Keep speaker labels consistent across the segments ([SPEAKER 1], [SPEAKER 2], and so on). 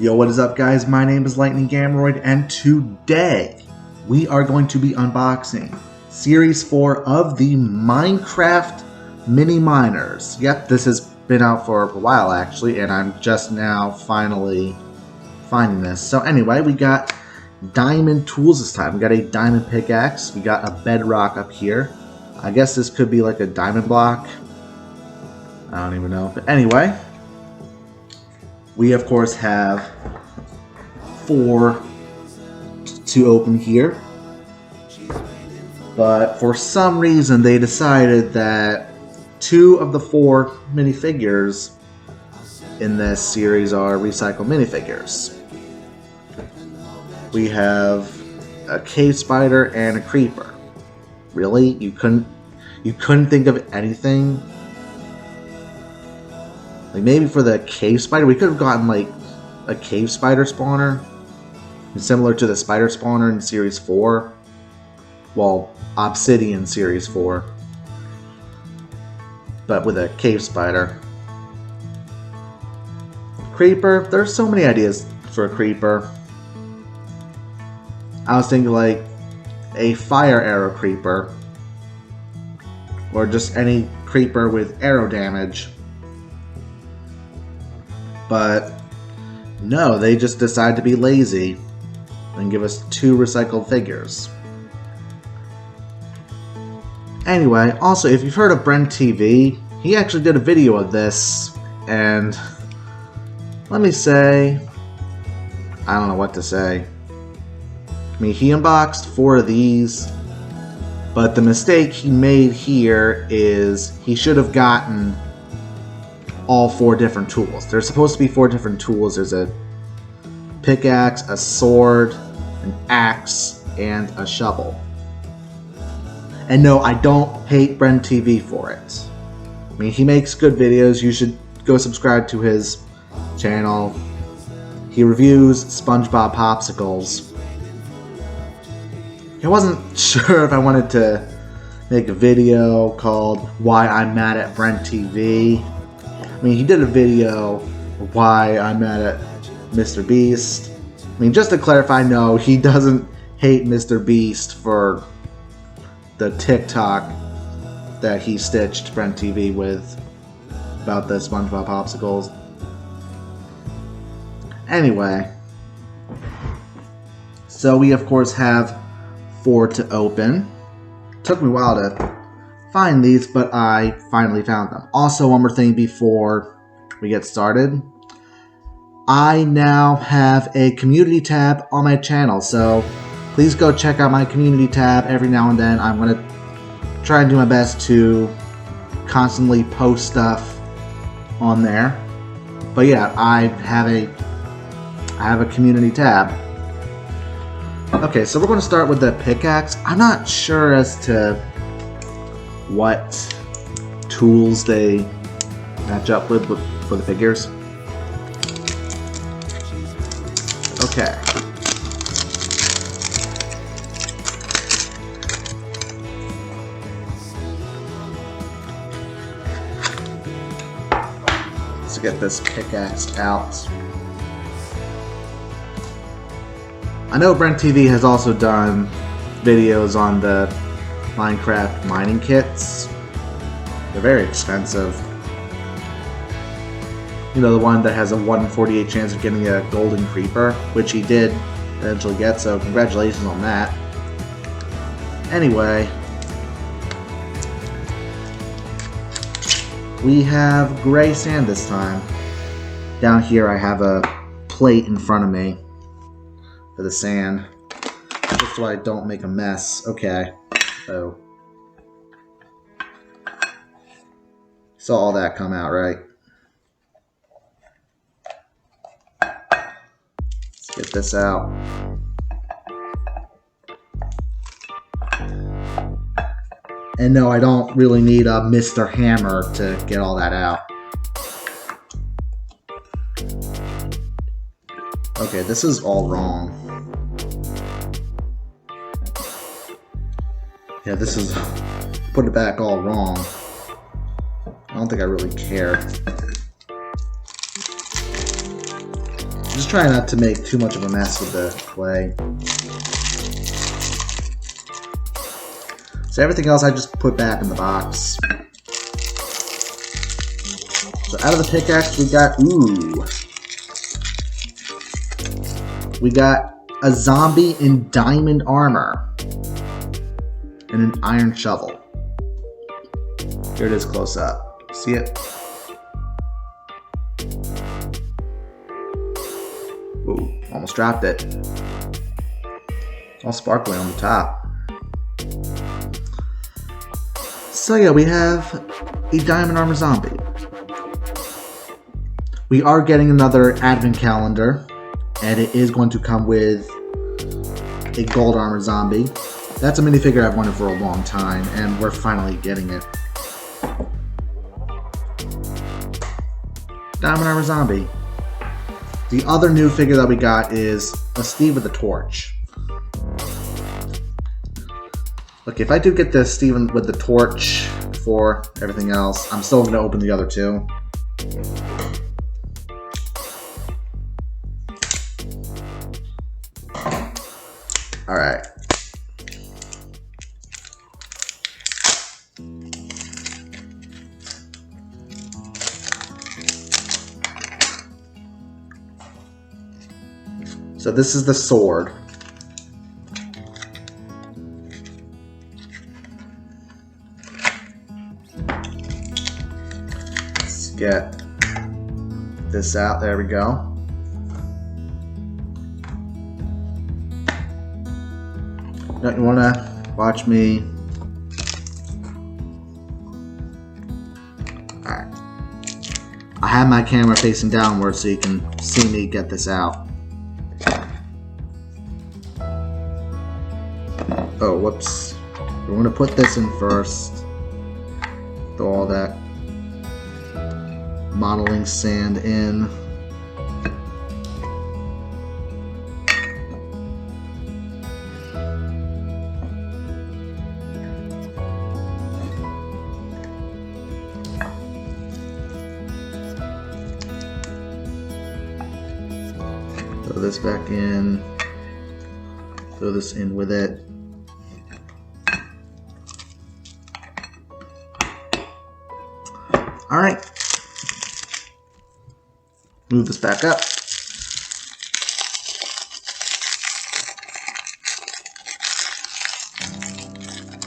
[SPEAKER 1] Yo, what is up, guys? My name is Lightning Gamroid, and today we are going to be unboxing Series 4 of the Minecraft Mini Miners. Yep, this has been out for a while, actually, and I'm just now finally finding this. So anyway, we got diamond tools this time. We got a diamond pickaxe. We got a bedrock up here. I guess this could be like a diamond block. I don't even know. But anyway, we of course have 4 to open here. But for some reason they decided that 2 of the 4 minifigures in this series are recycled minifigures. We have a cave spider and a creeper. Really? You couldn't think of anything? Like maybe for the cave spider, we could have gotten like a cave spider spawner, similar to the spider spawner in Series 4. Well, Obsidian Series 4, but with a cave spider. Creeper, there's so many ideas for a creeper. I was thinking like a fire arrow creeper, or just any creeper with arrow damage. But no, they just decide to be lazy and give us 2 recycled figures. Anyway, also, if you've heard of Brent TV, he actually did a video of this, and let me say, I don't know what to say. I mean, he unboxed 4 of these, but the mistake he made here is he should have gotten all 4 different tools. There's supposed to be 4 different tools. There's a pickaxe, a sword, an axe, and a shovel. And no, I don't hate Brent TV for it. I mean, he makes good videos. You should go subscribe to his channel. He reviews SpongeBob popsicles. I wasn't sure if I wanted to make a video called Why I'm Mad at Brent TV. I mean, he did a video why I'm mad at Mr. Beast. I mean, just to clarify, no, he doesn't hate Mr. Beast for the TikTok that he stitched Brent TV with about the SpongeBob popsicles. Anyway, so we of course have 4 to open. Took me a while to find these, but I finally found them. Also, one more thing before we get started. I now have a community tab on my channel, so please go check out my community tab every now and then. I'm going to try and do my best to constantly post stuff on there. But yeah, I have a community tab. Okay, so we're going to start with the pickaxe. I'm not sure as to what tools they match up with for the figures. Okay. Let's get this pickaxe out. I know Brent TV has also done videos on the Minecraft mining kits. They're very expensive. You know, the one that has a 1 in 48 chance of getting a golden creeper, which he did eventually get, so congratulations on that. Anyway, we have gray sand this time. Down here I have a plate in front of me for the sand, just so I don't make a mess. Okay, so saw all that come out, right? Let's get this out. And no, I don't really need a Mr. Hammer to get all that out. Okay, this is all wrong. Yeah, this is... put it back all wrong. I don't think I really care. Just just try not to make too much of a mess with the clay. So everything else I just put back in the box. So out of the pickaxe we got, ooh. We got a zombie in diamond armor. And an iron shovel. Here it is close up. See it? Ooh, almost dropped it. All sparkly on the top. So yeah, we have a diamond armor zombie. We are getting another advent calendar, and it is going to come with a gold armor zombie. That's a minifigure I've wanted for a long time, and we're finally getting it. Diamond armor zombie. The other new figure that we got is a Steve with a torch. Look, if I do get the Steven with the torch for everything else, I'm still going to open the other two. Alright. So this is the sword. Let's get this out. There we go. Now you want to watch me. Alright. I have my camera facing downward so you can see me get this out. Oh, whoops. We're going to put this in first. Throw all that modeling sand in. Throw this back in. Throw this in with it. Alright. Move this back up.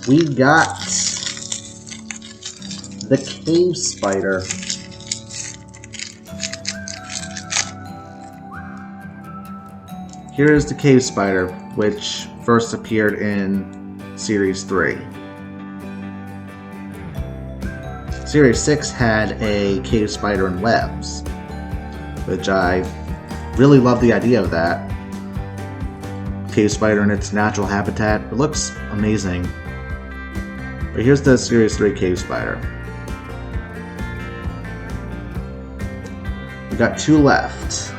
[SPEAKER 1] We got the cave spider. Here is the cave spider, which first appeared in Series 3. Series 6 had a cave spider in webs, which I really love the idea of that. Cave spider in its natural habitat. It looks amazing. But here's the Series 3 cave spider. We got 2 left.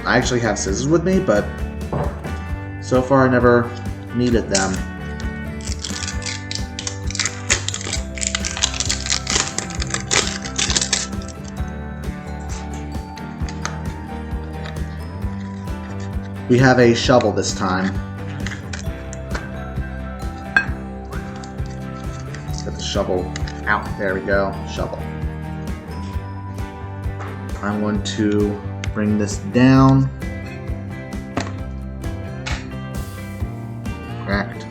[SPEAKER 1] I actually have scissors with me, but so far I never needed them. We have a shovel this time. Let's get the shovel out. There we go. Shovel. I'm going to bring this down. Cracked.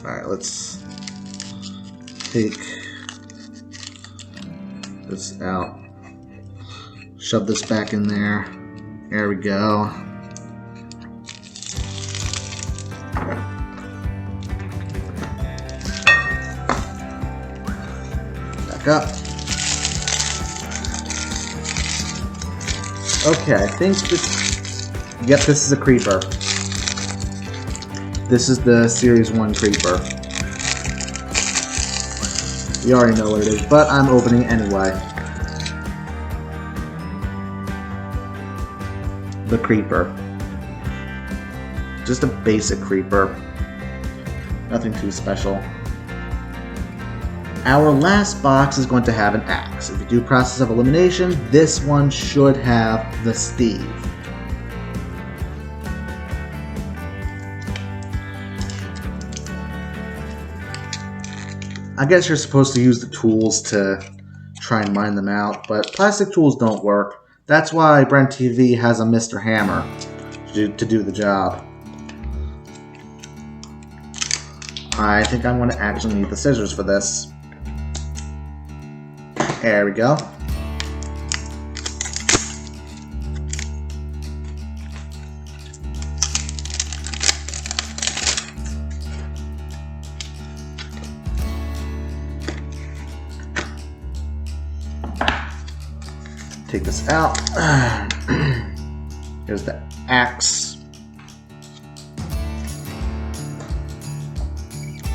[SPEAKER 1] Alright, let's take this out. Shove this back in there. There we go. Back up. Okay, I think this... Yep, this is a creeper. this is the Series 1 Creeper. You already know what it is, but I'm opening it anyway. The Creeper. Just a basic Creeper. Nothing too special. Our last box is going to have an axe. If you do process of elimination, this one should have the Steve. I guess you're supposed to use the tools to try and mine them out, but plastic tools don't work. That's why Brent TV has a Mr. Hammer to do the job. I think I'm going to actually need the scissors for this. There we go. Take this out. Here's the axe.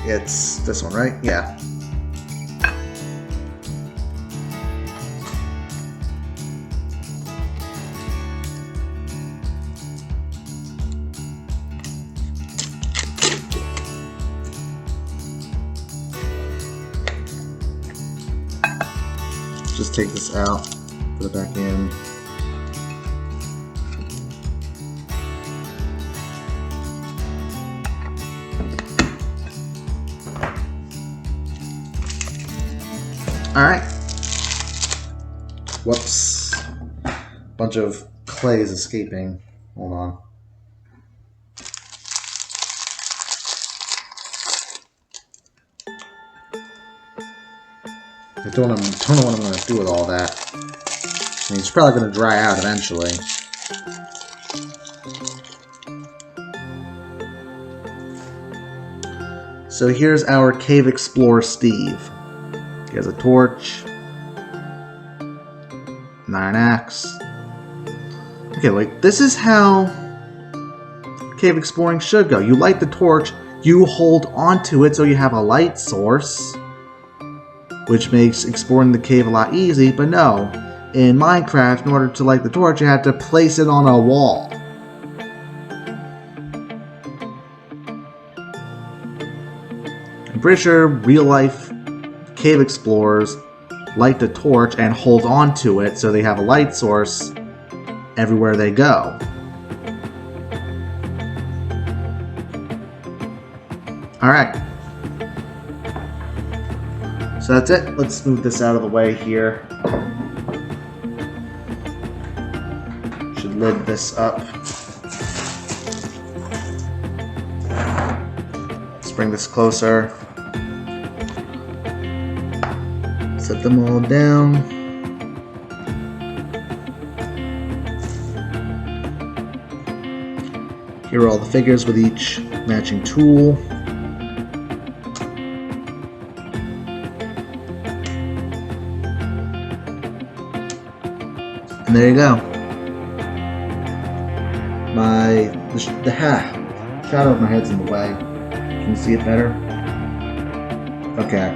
[SPEAKER 1] It's this one, right? Yeah. Just take this out, put it back in. Alright. Whoops. Bunch of clay is escaping. Hold on. I don't know what I'm going to do with all that. I mean, it's probably going to dry out eventually. So here's our Cave Explorer Steve. He has a torch, an iron axe. Okay, like, this is how cave exploring should go. You light the torch, you hold onto it so you have a light source, which makes exploring the cave a lot easy, but no. In Minecraft, in order to light the torch, you have to place it on a wall. I'm pretty sure real-life cave explorers light the torch and hold on to it so they have a light source everywhere they go. Alright. So that's it. Let's move this out of the way here. Should lid this up. Let's bring this closer. Set them all down. Here are all the figures with each matching tool. And there you go. The shadow of my head's in the way. Can you see it better? Okay.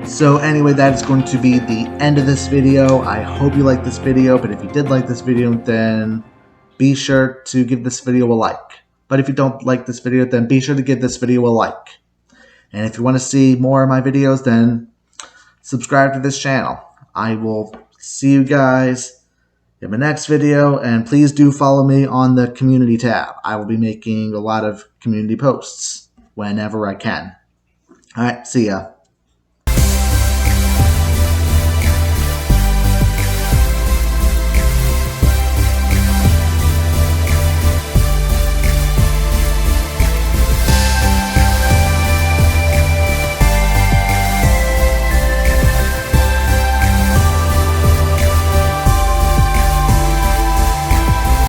[SPEAKER 1] So anyway, that is going to be the end of this video. I hope you liked this video, but if you did like this video, then be sure to give this video a like. But if you don't like this video, then be sure to give this video a like. And if you want to see more of my videos, then subscribe to this channel. I will see you guys in my next video, and please do follow me on the community tab. I will be making a lot of community posts whenever I can. Alright, see ya.